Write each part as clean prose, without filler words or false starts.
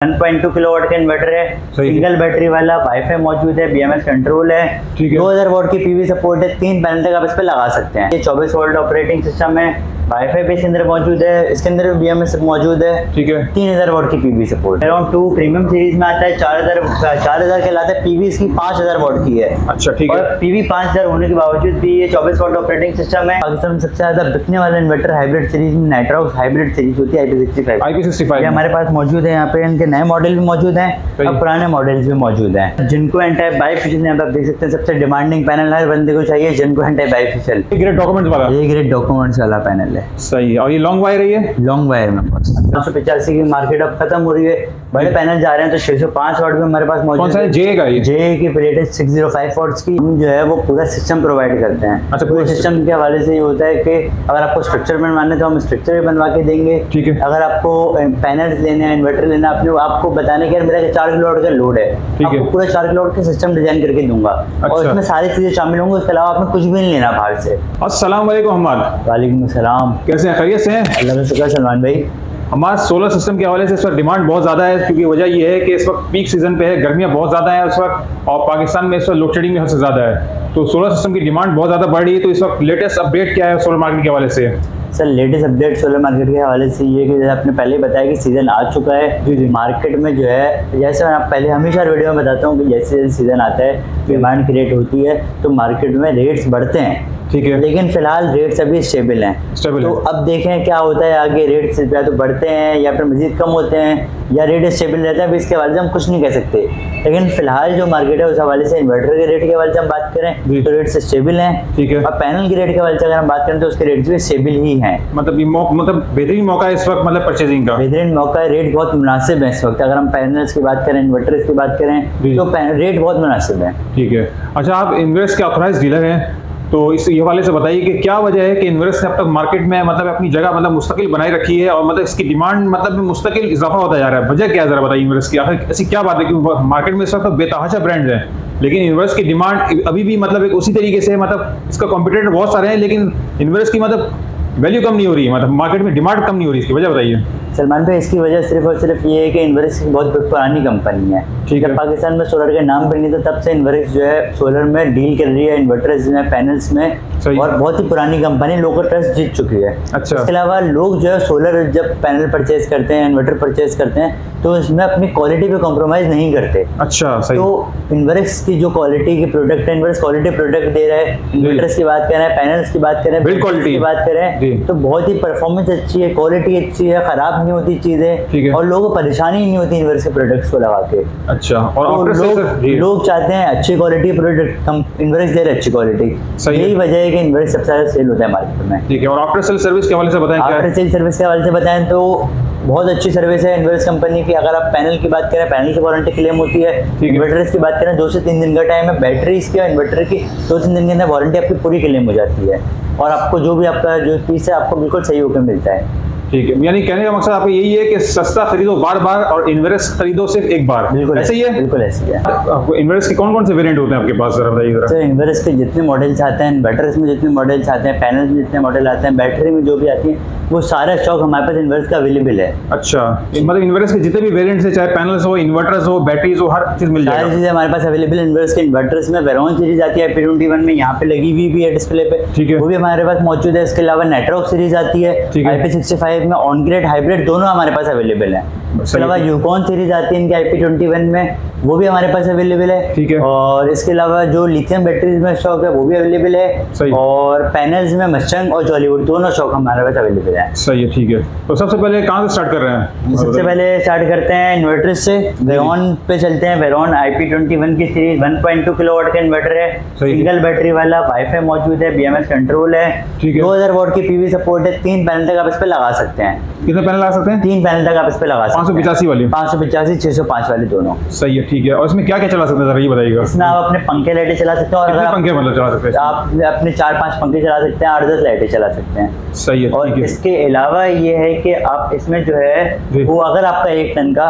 1.2 kilowatt का inverter है, single battery वाला, वाईफाई मौजूद है, BMS कंट्रोल है, 2000 वोल्ट की पीवी सपोर्ट है, 3 पैनल तक आप इस पे लगा सकते हैं। ये 24 वोल्ट ऑपरेटिंग सिस्टम है, वाईफाई भी इसके अंदर मौजूद है, इसके अंदर BMS मौजूद है, ठीक है। 3000 वोल्ट की PV support. Around 2 premium series में आता है, 4000 के लाता है, पीवी इसकी 5000 वोल्ट की है। अच्छा, ठीक है। और पीवी 5000 होने के बावजूद भी ये 24 वोल्ट ऑपरेटिंग सिस्टम है। पाकिस्तान में सबसे ज्यादा बिकने वाला इन्वर्टर हाइब्रिड सीरीज में नाइट्रॉक्स हाइब्रिड सीरीज होती है, IP65 हमारे पास मौजूद है। यहाँ पे इनके नए मॉडल भी मौजूद हैं और पुराने मॉडल्स भी मौजूद हैं। जिनको एंटी बाइफिशियल आप देख सकते हैं, सबसे डिमांडिंग पैनल हर बंदे को चाहिए, जिनको एंटी बाइफिशियल। ग्रेड डॉक्यूमेंट्स वाला, ये ग्रेड डॉक्यूमेंट्स वाला पैनल है। सही। और ये लॉन्ग वायर है, ये लॉन्ग वायर में 985 की मार्केट अब खत्म हो रही है, बड़े पैनल जा रहे हैं, तो 605 वाट में हमारे पास मौजूद है। कौन सा है? जे का? ये जे की प्लेट है 605 वाट्स की। हम जो है वो पूरा सिस्टम प्रोवाइड करते हैं। अच्छा, पूरे सिस्टम के हवाले से ये होता है कि अगर आपको स्ट्रक्चर बनवाना है तो हम स्ट्रक्चर भी बनवा के देंगे, ठीक है। अगर आपको पैनल्स लेने हैं, इन्वर्टर लेना है, आपको बताने के मेरा 4 किलोवाट का लोड है, आपको पूरा 4 किलोवाट का सिस्टम डिजाइन करके दूंगा। और इसमें सारी चीजें शामिल होंगी, उसके अलावा आपने कुछ भी नहीं लेना बाहर से। अस्सलाम वालेकुम हम्माद। वालेकुम अस्सलाम। कैसे हैं? खैरियत से हैं? अल्लाह का शुक्र सलमान भाई। हमारा सोलर सिस्टम के हवाले से इस वक्त डिमांड बहुत ज़्यादा है, क्योंकि वजह यह है कि इस वक्त पीक सीजन पे है, गर्मियाँ बहुत ज़्यादा है उस वक्त, और पाकिस्तान में इस वक्त लोड शेडिंग भी सबसे ज़्यादा है, तो सोलर सिस्टम की डिमांड बहुत ज़्यादा बढ़ रही है। तो इस वक्त लेटेस्ट अपडेट क्या है सोलर मार्केट के हवाले से? Sir latest update solar market के हवाले से ये कि जैसे आपने पहले बताया कि सीज़न आ चुका है मार्केट में जो है, जैसे मैं आप पहले हमेशा वीडियो में बताता हूँ कि जैसे सीज़न आता है डिमांड क्रिएट होती है तो मार्केट में रेट्स बढ़ते हैं, ठीक है। लेकिन फिलहाल रेट्स अभी स्टेबल हैं। तो अब देखें क्या होता है आगे, रेट्स या तो बढ़ते हैं या फिर मजीद कम होते हैं या रेट स्टेबल रहता है, अभी इसके हवाले से हम कुछ नहीं कह सकते। लेकिन फिलहाल जो मार्केट है उस हवाले से इन्वर्टर के रेट के हवाले से हम बात करें तो रेट्स स्टेबल हैं, ठीक है। और पैनल के रेट के हवाले से अगर हम बात करें तो उसके रेट्स भी स्टेबल ही हैं। मतलब बेहतरीन मौका है इस वक्त, मतलब परचेजिंग का बेहतरीन मौका है, रेट बहुत मुनासिब है इस वक्त। अगर हम पैनल्स की बात करें, इन्वर्टर्स की बात करें तो रेट बहुत मुनासिब है, ठीक है। अच्छा, आप इन्वेस्ट के ऑथराइज डीलर हैं, तो इस हवाले से बताइए कि क्या वजह है कि इन्वेस्ट ने अब तक मार्केट में मतलब अपनी जगह मतलब मुस्तकिल बनाई रखी है, और मतलब इसकी डिमांड मतलब मुस्तकिल इजाफा होता जा रहा है, वजह क्या है जरा बताइए इन्वेस्ट की? आखिर ऐसी क्या बात है कि मार्केट में इस वक्त बेतहाशा ब्रांड्स हैं, लेकिन इन्वेस्ट की डिमांड अभी भी मतलब एक उसी तरीके से है, मतलब इसका कॉम्पिटिटर बहुत सारे हैं, लेकिन इन्वेस्ट की मतलब वैल्यू कम नहीं हो रही है, मतलब मार्केट में डिमांड कम नहीं हो रही, इसकी वजह बताइए। सलमान भाई, इसकी वजह सिर्फ और सिर्फ ये है कि इन्वर्स बहुत पुरानी कंपनी है, ठीक है। पाकिस्तान में सोलर के नाम पर नहीं, तो तब से इन्वर्स जो है सोलर में डील कर रही है, इन्वर्टर्स में, पैनल्स में, और बहुत ही पुरानी कंपनी, लोगों का ट्रस्ट जीत चुकी है। अच्छा। इसके अलावा लोग जो है सोलर जब पैनल परचेज करते हैं, इन्वर्टर परचेज करते हैं, तो इसमें अपनी क्वालिटी पे कॉम्प्रोमाइज नहीं करते। अच्छा, सही। तो इन्वर्स की जो क्वालिटी के प्रोडक्ट है, इन्वर्स क्वालिटी प्रोडक्ट दे रहा है, इन्वर्टर्स की बात करें, पैनल्स की बात करें, बिल्ड क्वालिटी की बात करें, तो बहुत ही परफॉर्मेंस अच्छी है, क्वालिटी अच्छी है, खराब नहीं होती चीजें, और लोगों को परेशानी नहीं होती इन्वर्स के प्रोडक्ट्स को लगा के। अच्छा। और तो लोग चाहते हैं अच्छी क्वालिटी प्रोडक्ट, इन्वर्स दे रहे अच्छी क्वालिटी, यही वजह है कि इन्वर्स सबसे ज्यादा सेल होता है मार्केट में, ठीक है। और आफ्टर सेल सर्विस के हवाले से बताएं। आफ्टर सेल सर्विस के हवाले से बताएं तो बहुत अच्छी सर्विस है इन्वर्स कंपनी की। अगर आप पैनल की बात करें, पैनल की वारंटी क्लेम होती है। इन्वर्टर्स की बात करें 2 से 3 दिन का टाइम है, बैटरीज की और इन्वर्टर की 2-3 दिन के अंदर वारंटी आपकी पूरी क्लेम हो जाती है, और आपको जो भी आपका जो पीस है आपको बिल्कुल सही होकर मिलता है, ठीक है। यानी कहने का मकसद आपका यही है कि सस्ता खरीदो बार बार और इन्वेस्ट खरीदो सिर्फ एक बार, बिल्कुल ऐसे ही है? बिल्कुल ऐसे ही है। आपको इन्वेस्ट के कौन से वेरिएंट होते हैं आपके पास, जरा बताइए। सर इन्वेस्ट के जितने मॉडल्स आते हैं, इन्वर्टर्स में जितने मॉडल्स आते हैं, पैनल्स में जितने मॉडल आते हैं, बैटरी में जो भी आती है, वो सारा स्टॉक हमारे पास इन्वेस्ट का अवेलेबल है। अच्छा, मतलब इन्वेस्ट के जितने भी वेरिएंट्स है, चाहे पैनल्स हो, इन्वर्टर्स हो, बैटरीज हो, हर चीज मिल जाएगी। सारी चीजें हमारे पास अवेलेबल इन्वेस्ट के। इन्वर्टर्स में वेरॉन सीरीज आती है IP21 में, यहाँ पे लगी हुई भी है डिस्प्ले पे, ठीक है, वो भी हमारे पास मौजूद है। इसके अलावा नाइट्रॉक सीरीज आती है, IP65 में, ऑन ग्रेड हाइब्रिड दोनों हमारे पास अवेलेबल है। इसके अलावा यूकॉन सीरीज आती है इनकी IP21 में, वो भी हमारे पास अवेलेबल है, ठीक है। और इसके अलावा जो लिथियम बैटरीज में स्टॉक है वो भी अवेलेबल है, और पैनल्स में मस्टंग और जॉलीवुड दोनों स्टॉक हमारे पास अवेलेबल है। सही है, ठीक है। तो सबसे पहले कहाँ से स्टार्ट कर रहे हैं? सबसे पहले स्टार्ट करते हैं इन्वर्टर्स से, वेरॉन पे चलते हैं। वेरॉन IP21 की सीरीज 1.2 किलोवाट का इन्वर्टर है, सिंगल बैटरी वाला, वाईफाई मौजूद है, BMS कंट्रोल है, 2000 वोल्ट की पीवी सपोर्ट है, 3 पैनल तक आप इस पे लगा सकते हैं। कितने पैनल लगा सकते हैं? 3 पैनल तक आप इस पे लगा सकते हैं। 585 वाली, 585, 605 वाले दोनों। सही है, ठीक है। और इसमें क्या क्या चला सकते हैं जरा ये बताइएगा। इसमें आप अपने पंखे लाइटें चला सकते हैं, और कितने अगर पंखे मतलब चला सकते हैं? आप अपने 4-5 पंखे चला सकते हैं, 8-10 लाइटें चला सकते हैं। सही है, और ठीक है। इसके अलावा ये है कि आप इसमें जो है जी। वो अगर आपका 1 टन का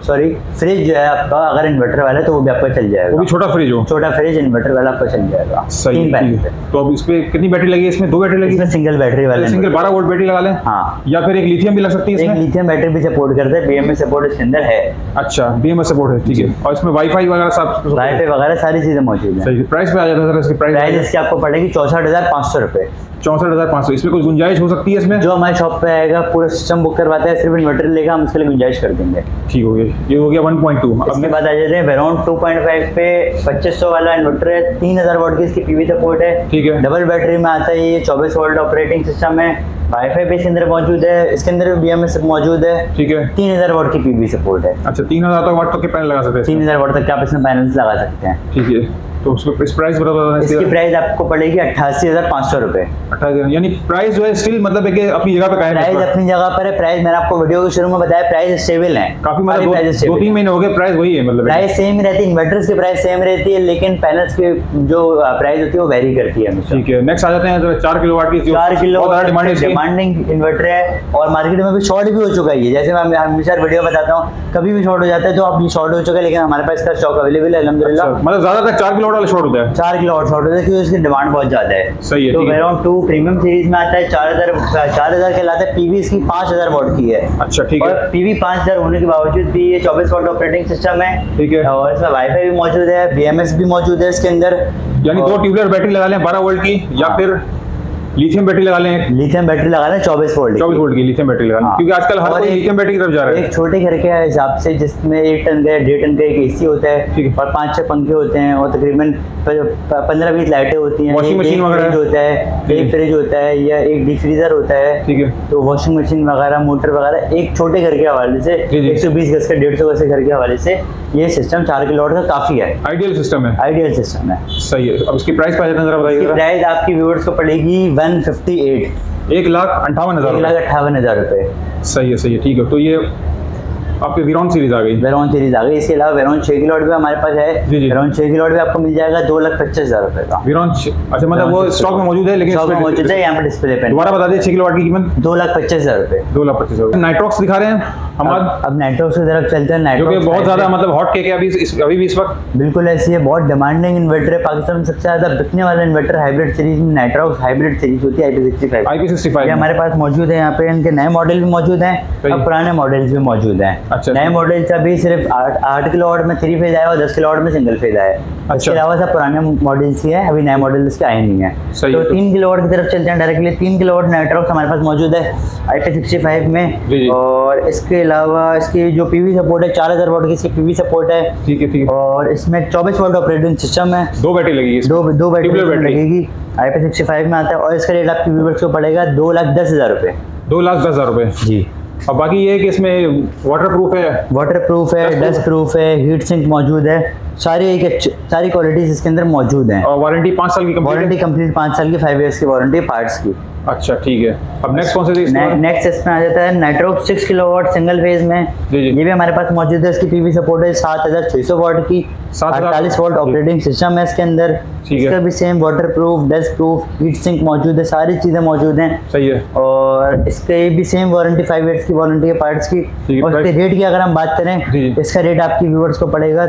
सॉरी फ्रिज जो है आपका अगर इन्वर्टर वाला है तो वो भी आपका चल वो जाएगा। भी छोटा फ्रिज हो? छोटा फ्रिज इन्वर्टर वाला आपका चल जाएगा। सही 3 है, पैनल ठीक पे। है। तो अब इस पे कितनी बैटरी लगी है? इसमें 2 बैटरी लगी? इसमें सिंगल बैटरी वाला सिंगल 12 वोल्ट बैटरी लगा लें? हाँ। या फिर एक लिथियम भी लग सकती है एक इसमें? लिथियम बैटरी भी सपोर्ट करता है, BMS सपोर्ट इसके अंदर है। अच्छा, BMS सपोर्ट है, ठीक है। और इसमें वाईफाई वगैरह सब? वाईफाई वगैरह सारी चीजें मौजूद है। सही है। प्राइस पे आ जाता है सर इसकी प्राइस प्राइस? इसकी आपको पड़ेगी 64,500 रुपए। 64,500। इसमें कुछ गुंजाइश हो सकती है इसमें? जो हमारे शॉप पे आएगा पूरा सिस्टम बुक करवाता है, सिर्फ इन्वर्टर लेगा, हम उसके लिए गुंजाइश कर देंगे। ठीक हो गया, ये हो गया 1.2। अब इसके बाद आ जाते हैं वेरॉन 2.5 पे 2500 वाला इन्वर्टर है, 3000 वाट की इसकी पीवी सपोर्ट है। ठीक है। डबल बैटरी में आता है, ये 24 वोल्ट ऑपरेटिंग सिस्टम है। वाईफाई भी इसके अंदर मौजूद है, इसके अंदर BMS मौजूद है। ठीक है। 3000 वाट की पीवी सपोर्ट है। अच्छा, 3000 वाट तक के पैनल लगा सकते हैं? 3000 वाट तक के आप इसमें पैनल्स लगा सकते हैं। ठीक है। तो उसमें इस प्राइस बता इसकी प्राइस आपको पड़ेगी 88,500 रुपए। 28,000। यानी प्राइस जो है स्टिल मतलब है कि अपनी जगह पे कायम प्राइस है? अपनी जगह पर है। प्राइस मैंने आपको वीडियो के शुरू में बताया, प्राइस स्टेबल है। काफी मतलब 2-3 महीने हो गए प्राइस वही है मतलब? प्राइस सेम ही रहती है, इन्वर्टर्स की प्राइस सेम रहती है, लेकिन पैनल्स की जो प्राइस होती है वो वेरी करती है हमेशा। ठीक है। नेक्स्ट आ जाते हैं 4 किलोवाट की। 4 किलो डिमांड डिमांडिंग इन्वर्टर है, और मार्केट में भी शॉर्ट भी हो चुका है। जैसे मैं हमेशा वीडियो बताता हूँ, कभी भी शॉर्ट हो जाता है तो अब शॉर्ट हो चुका है, लेकिन हमारे पास इसका स्टॉक अवेलेबल है अल्हम्दुलिल्लाह। मतलब ज्यादातर 4 किलोवाट वाला शॉर्ट होता है? 4 किलो और शॉर्ट होता है क्योंकि उसकी डिमांड बहुत ज्यादा है। सही है, तो ठीक है। वेरॉन 2 प्रीमियम सीरीज में आता है, 4000 के लाता है। पीवी इसकी 5000 वाट की है। अच्छा, ठीक और है। पीवी 5000 होने के बावजूद भी ये 24 वाट ऑपरेटिंग सिस्टम है। ठीक है। और इसमें वाईफाई भी मौजूद है, BMS भी मौजूद है इसके अंदर। यानी 2 ट्यूबलर बैटरी लगा लें 12 वोल्ट की, या फिर लिथियम बैटरी लगा लें? लिथियम बैटरी लगा लें 24 वोल्ट 24 वोल्ट की लिथियम बैटरी लगा लें, हाँ। क्योंकि आजकल हर और कोई एक- लिथियम बैटरी की तरफ जा रहा है। एक छोटे घर के हिसाब से जिसमें 1 टन का 1.5 टन का एक AC होता ठीक है, है। और 5-6 पंखे होते हैं, और तकरीबन 15-20 लाइटें होती हैं। वॉशिंग मशीन एक वगैरह? फ्रिज होता है, ठीक है। एक फ्रिज होता है, या एक डीप फ्रीजर होता है। ठीक है। तो वॉशिंग मशीन वगैरह, मोटर वगैरह, एक छोटे घर के हवाले से जी, जी। 120 गज का 150 गज के घर के हवाले से ये सिस्टम 4 किलोवाट का काफी है, आइडियल सिस्टम है। आइडियल सिस्टम है। सही है। अब इसकी प्राइस पे आ जाते हैं, जरा इसकी बताइएगा। प्राइस आपकी व्यूअर्स को पड़ेगी 158, 1,58,000। 1,58,000 रुपए। सही है, सही है, ठीक है। तो ये आपके विरॉन सीरीज आ गई। वेरॉन सीरीज आ गई। इसके अलावा वेरॉन 6 किलोवाट भी हमारे पास है। जी, जी। वेरॉन 6 किलोवाट भी आपको मिल जाएगा 2,25,000 रुपए का। विरॉन अच्छा, मतलब वो स्टॉक में मौजूद है, लेकिन स्टॉक में इसमें- मौजूद है, यहाँ पे डिस्प्ले पे दोबारा बता दिए 6 किलोवाट की कीमत? 2,25,000 रुपए। 2,25,000। नाइट्रॉक्स दिखा रहे हैं हम आज, अब नाइट्रॉक्स की तरफ चलते हैं। जो कि नाइट्रॉक्स बहुत ज्यादा मतलब हॉट केक है अभी भी इस वक्त। बिल्कुल ऐसी है, बहुत डिमांडिंग इन्वर्टर है। पाकिस्तान में सबसे ज्यादा बिकने वाला इन्वर्टर हाइब्रिड सीरीज में नाइट्रॉक्स हाइब्रिड सीरीज होती है, IP65। IP65 ये हमारे पास मौजूद है। यहाँ पे इनके नए मॉडल भी मौजूद हैं, सही। और पुराने मॉडल्स भी मौजूद हैं। अच्छा। नए मॉडल्स अभी सिर्फ 8 किलोवाट में 3 फेज आया और 10 किलोवाट में सिंगल फेज आया है। अच्छा। इसके अलावा सब पुराने मॉडल्स ही हैं, अभी नए मॉडल्स के आए नहीं हैं। सही तो है। 3 किलोवाट की तरफ चलते हैं डायरेक्टली। 3 किलोवाट नाइट्रॉक्स हमारे पास मौजूद है IP65 में। जी, जी। और इसके अलावा इसकी जो पीवी सपोर्ट है 4000 वाट की इसकी पीवी सपोर्ट है। ठीक है, ठीक है। और इसमें 24 वोल्ट ऑपरेटिंग सिस्टम है। 2 बैटरी लगेगी इसमें? दो बैटरी ट्यूबलर बैटरी लगेगी। IP65 में आता है, और इसका रेट आपकी व्यूअर्स को पड़ेगा 2,10,000 रुपए। 2,10,000 रुपए। जी। अब बाकी ये है कि इसमें वाटर प्रूफ है? वाटर प्रूफ है, Dust डस्ट प्रूफ है, हीट सिंक मौजूद है। सारी क्वालिटीज इसके अंदर मौजूद हैं। और वारंटी 5 साल की कंप्लीट वारंटी कंप्लीट 5 साल की, 5 इयर्स की वारंटी पार्ट्स की। अच्छा, ठीक है। अब नेक्स्ट कौन सा है? नेक्स्ट इसमें आ जाता है नाइट्रॉक्स 6 किलोवाट सिंगल फेज में। जी, जी। ये भी हमारे पास मौजूद है। इसकी पीवी सपोर्ट है 7,600 वाट की, 48 वोल्ट ऑपरेटिंग सिस्टम है इसके अंदर। ठीक है। इसका भी same waterproof, dustproof, heat sink मौजूद है, सारी चीज़ें मौजूद हैं। सही है। और इसके भी सेम वारंटी 5 इयर्स की वारंटी है पार्ट्स की। ठीक है, और इसके प्राइस? रेट की अगर हम बात करें, जी। इसका रेट आपकी व्यूअर्स को पड़ेगा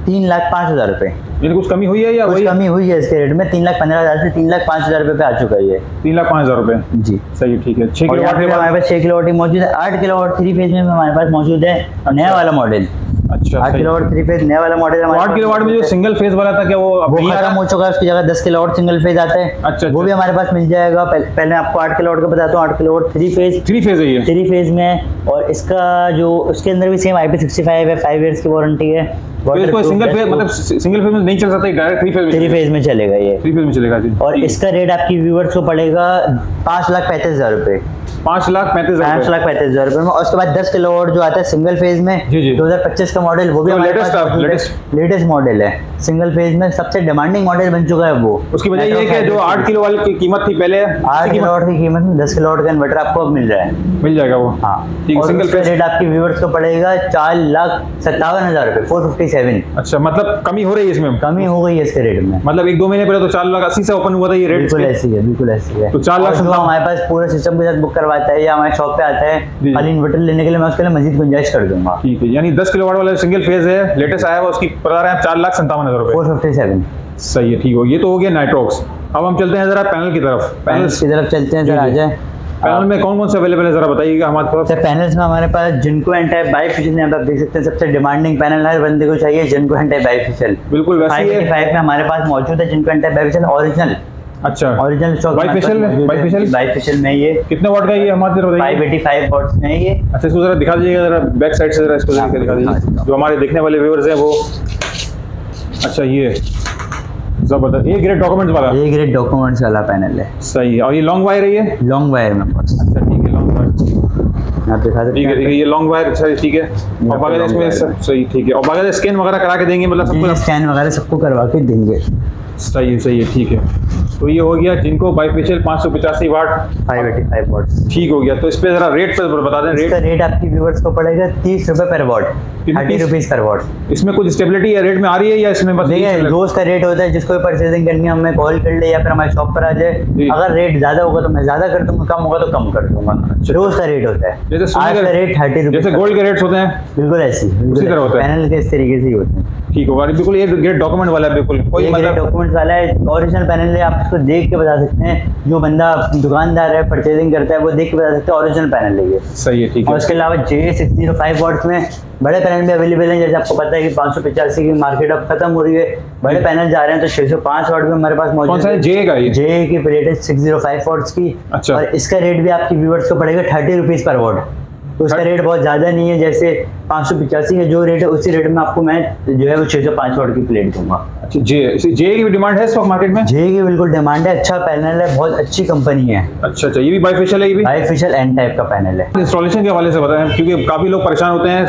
3,05,000 रुपए। यानी कुछ कमी हुई है या कुछ वही? कमी हुई है इसके रेट में, 3,15,000 से 3,05,000 रुपए पे आ चुका है ये। 3,05,000 रुपए। जी। सही है, ठीक है। 6 और यहाँ किलोवाट पे के हमारे बाद? पास 6 किलोवाट की मौजूद है। 8 किलोवाट 3 फेज में भी हमारे पास मौजूद है, नया वाला मॉडल। अच्छा, 8 सही। किलोवाट 3 फेज नया वाला मॉडल है। 8 किलोवाट में जो सिंगल फेज वाला था क्या वो अब वो नहीं आ खत्म रहा? हो चुका है, उसकी जगह 10 किलोवाट सिंगल फेज आता है। अच्छा, वो भी अच्छा। हमारे पास मिल जाएगा। पहले आपको 8 किलोवाट का बताता हूँ। 8 किलोवाट 3 फेज 3 फेज है ये? 3 फेज में। और इसका जो उसके अंदर भी सेम IP65 है, 5 इयर्स की वारंटी है। तो इसको सिंगल फेज मतलब सिंगल फेज में नहीं चल सकता, डायरेक्ट थ्री फेज में 3 फेज में चलेगा ये। 3 फेज में चलेगा जी। और इसका रेट आपकी व्यूअर्स को पड़ेगा 5,35,000 रुपए। 5,35,000 रुपए में। और उसके बाद 10 किलोवाट जो आता है सिंगल फेज में, जी, जी। 2025 का मॉडल, वो भी तो हमारे पास लेटेस्ट मॉडल है। सिंगल फेज में सबसे डिमांडिंग मॉडल बन चुका है वो। उसकी वजह ये है कि जो 8 किलो वाली की कीमत थी पहले, 8 किलोवाट की कीमत में 10 किलोवाट का इन्वर्टर आपको अब मिल रहा है। मिल जाएगा वो। हाँ, ठीक है। और सिंगल उसका फेज रेट आपकी व्यूअर्स को पड़ेगा 4,57,000 रुपए, 457। अच्छा, मतलब कमी हो रही है इसमें, कमी हो गई है इसके रेट में। मतलब 1-2 महीने पहले तो 4,80,000 से ओपन हुआ था ये रेट। बिल्कुल ऐसी है, बिल्कुल ऐसी है। तो 4,00,000 और जो हमारे पास पूरे सिस्टम के साथ बुक करवाता है या हमारे शॉप पे आता है जी। खाली इन्वर्टर लेने के लिए, मैं उसके लिए मजीद गुंजाइश कर दूंगा। ठीक है, यानी 10 किलोवाट वाला सिंगल फेज है, लेटेस्ट आया हुआ, उसकी बता रहे हैं 4,57,000 रुपए। 457। सही है, ठीक हो, ये तो हो गया नाइट्रोक्स। अब हम चलते हैं जरा पैनल की तरफ। पैनल्स की तरफ चलते हैं, जरा आ जाए। पैनल में कौन कौन से अवेलेबल है जरा बताइएगा हमारे पास। सर पैनल्स में हमारे पास जिनको एंड टाइप बाइफिशियल, यहाँ पे आप देख सकते हैं सबसे डिमांडिंग पैनल हर बंदे को चाहिए, जिनको एंड टाइप बाइफिशियल। बिल्कुल वैसे ही है। 585 में हमारे पास मौजूद है जिनको एंड टाइप बाइफिशियल ओरिजिनल। अच्छा, ओरिजिनल स्टॉक बाइफिशियल में ये कितने वाट का ये हमारे जरा बताइए। 585 वॉट्स में ये। अच्छा, इसको जरा दिखा दीजिएगा, जरा बैक साइड से जरा इसको दिखा दीजिए जो हमारे देखने वाले व्यूअर्स हैं वो। अच्छा, ये जबरदस्त, ये ग्रेड डॉक्यूमेंट्स वाला, ये ग्रेड डॉक्यूमेंट्स वाला पैनल है। सही है। और ये लॉन्ग वायर है, ये लॉन्ग वायर में बस। अच्छा ठीक है, लॉन्ग वायर, आप दिखा सकते ठीक है, ठीक है, ये लॉन्ग वायर। अच्छा ठीक है। और बगैर इसमें सब सही, ठीक है। और बगैर स्कैन वगैरह करा के देंगे, मतलब सब हैं, कुछ स्कैन वगैरह सबको करवा के देंगे। सही है, ठीक है। तो ये हो गया जिनको बाइफेशियल 585 वाट 585 वॉट्स। ठीक हो गया। तो इस पे जरा रेट पे बता दें। इसका रेट आपकी व्यूअर्स को पड़ेगा 30 रुपए पर वॉट, 30 रुपीज पर वॉट। इसमें कुछ स्टेबिलिटी या रेट में आ रही है या इसमें बस देखिए रोज का रेट होता है, जिसको भी परचेजिंग करनी है हमें कॉल कर ले या फिर हमारे शॉप पर आ जाए। अगर रेट ज्यादा होगा तो मैं ज्यादा कर दूंगा, कम होगा तो कम कर दूंगा। रोज का रेट होता है। जैसे आज का रेट 30 रुपीज, जैसे गोल्ड के रेट्स होते हैं बिल्कुल ऐसी उसी तरह होता है। पैनल के इस तरीके से ही होते हैं। ठीक होगा, बिल्कुल ये ग्रेट डॉक्यूमेंट वाला है, बिल्कुल कोई मतलब डॉक्यूमेंट वाला है, ओरिजिनल पैनल है। आप इसको देख के बता सकते हैं, जो बंदा दुकानदार है परचेजिंग करता है वो देख के बता सकते हैं ओरिजिनल पैनल है ये। सही है, ठीक है। और इसके अलावा J605 वॉट्स में बड़े पैनल भी अवेलेबल हैं। जैसे आपको पता है कि 585 की मार्केट अब खत्म हो रही है, बड़े पैनल जा रहे हैं, तो 605 वॉट में हमारे पास मौजूद है। जे का, जे की प्लेट है 605 वॉट्स की। अच्छा। और इसका रेट भी आपकी व्यूअर्स को पड़ेगा 30 रुपीज पर वॉट। तो उसका रेट बहुत ज़्यादा नहीं है, जैसे 585 का जो रेट है उसी रेट में आपको मैं जो है वो 605 वॉट की प्लेट दूंगा। अच्छा, जे की भी डिमांड है स्टॉक मार्केट में? जे की बिल्कुल डिमांड है, अच्छा पैनल है, बहुत अच्छी कंपनी है। अच्छा, ये भी बाइफेशियल है? ये भी बाइफेशियल एन टाइप का पैनल है। इंस्टॉलेशन के हवाले से बताएं, क्योंकि काफी लोग परेशान होते हैं,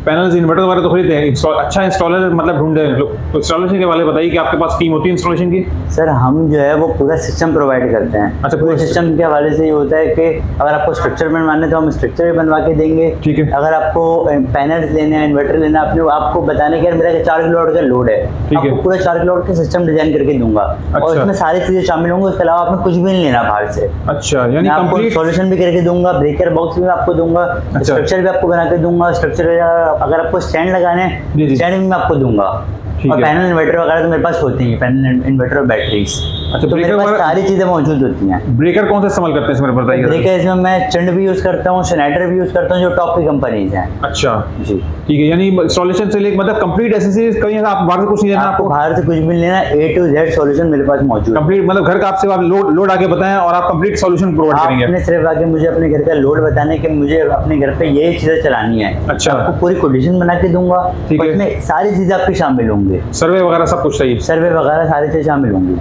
पैनल्स इन्वर्टर वगैरह तो खरीदते हैं, अच्छा इंस्टॉलर मतलब ढूंढते हैं लोग। तो इंस्टॉलेशन के वाले बताइए कि आपके पास टीम होती है इंस्टॉलेशन की? सर हम जो है वो पूरा सिस्टम प्रोवाइड करते हैं। अच्छा, पूरे सिस्टम के हवाले से ये होता है कि अगर आपको स्ट्रक्चर बनवाना है तो हम स्ट्रक्चर भी बनवा के देंगे। ठीक है। अगर आपको पैनल्स लेने हैं, इन्वर्टर लेना है, आपको बताने के मेरा 4 किलोवाट का लोड है, आपको पूरा 4 किलोवाट का सिस्टम डिजाइन करके दूंगा। और इसमें सारी चीजें शामिल होंगी, उसके अलावा आपने कुछ भी नहीं लेना बाहर से। अच्छा, यानी आपको सोल्यूशन भी करके दूंगा, ब्रेकर बॉक्स भी आपको दूंगा, स्ट्रक्चर भी आपको बना के दूंगा। स्ट्रक्चर अगर आपको स्टैंड लगाने हैं, स्टैंड भी मैं आपको दूंगा। और पैनल इन्वर्टर वगैरह तो मेरे पास होते हैं, पैनल इन्वर्टर और बैटरीज। अच्छा, तो मेरे पास सारी चीजें मौजूद होती हैं। ब्रेकर कौन सा इस्तेमाल करते हैं इसमें बताइए? ब्रेकर इसमें मैं चंड भी यूज करता हूँ, शनाइडर भी यूज करता हूँ, जो टॉप की कंपनीज हैं। अच्छा जी, ठीक है। यानी इंस्टॉलेशन से लेकर मतलब कंप्लीट एसेसरीज, कहीं आप बाहर से कुछ नहीं लेना, आपको बाहर से कुछ भी नहीं लेना, A to Z सॉल्यूशन मेरे पास मौजूद है। कंप्लीट मतलब घर का आपसे आप लोड आके बताएं और आप कंप्लीट सॉल्यूशन प्रोवाइड करेंगे। आपने सिर्फ आके मुझे अपने घर का लोड बताने कि मुझे अपने घर पे यही चीजें चलानी है। अच्छा, आपको पूरी कोटेशन बना के दूंगा, ठीक है। उसमें सारी चीजें आपकी शामिल होंगी, सर्वे वगैरह सब कुछ चाहिए? सर्वे वगैरह सारी चीजें शामिल होंगी।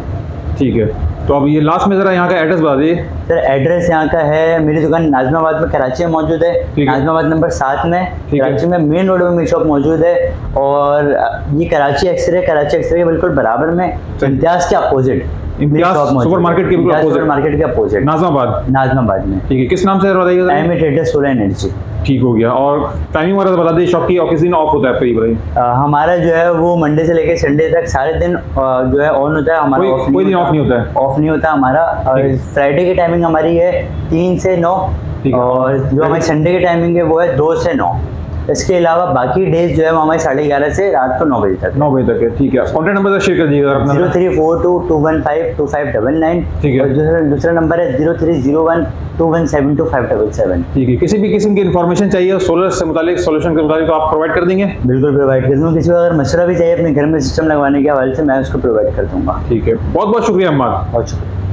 ठीक है। तो अब ये लास्ट में जरा यहाँ का एड्रेस बता दीजिए। सर एड्रेस यहाँ का है, मेरी दुकान नाज़िमाबाद में कराची में मौजूद है, नाज़िमाबाद नंबर 7 में कराची में मेन रोड में मेरी शॉप मौजूद है। और ये कराची एक्सरे के बिल्कुल बराबर में इम्तियाज़ के अपोजिट सुपर मार्केट के अपोजिट नाज़िमाबाद में। ठीक है। किस नाम से बताइए? M traders solar energy. ठीक हो गया। और टाइमिंग वगैरह बता दीजिए शॉप की, और किस दिन ऑफ होता है आपका? ये बताइए। हमारा जो है वो मंडे से लेकर संडे तक सारे दिन जो है ऑन होता है हमारा। कोई दिन ऑफ नहीं होता है? ऑफ नहीं होता हमारा। फ्राइडे की टाइमिंग हमारी है 3 से 9, और जो हमारी संडे की टाइमिंग है वो है 2 से 9। इसके अलावा बाकी डेज जो है वो हमारे 11:30 से रात को 9 बजे तक। 9 बजे तक है। ठीक है। कॉन्टैक्ट नंबर शेयर कर दीजिएगा अपना। 0342215259। ठीक है। और दूसरा नंबर है 030121725777। ठीक है। किसी भी किस्म की इन्फॉर्मेशन चाहिए सोलर से मुतालिक, सोल्यूशन के मुताबिक, तो आप प्रोवाइड कर देंगे? बिल्कुल प्रोवाइड कर दूँगा। किसी को अगर मशवरा भी चाहिए अपने घर में सिस्टम लगवाने के हवाले से, मैं उसको प्रोवाइड कर दूँगा। ठीक है। बहुत बहुत शुक्रिया अम्मा। बहुत शुक्रिया।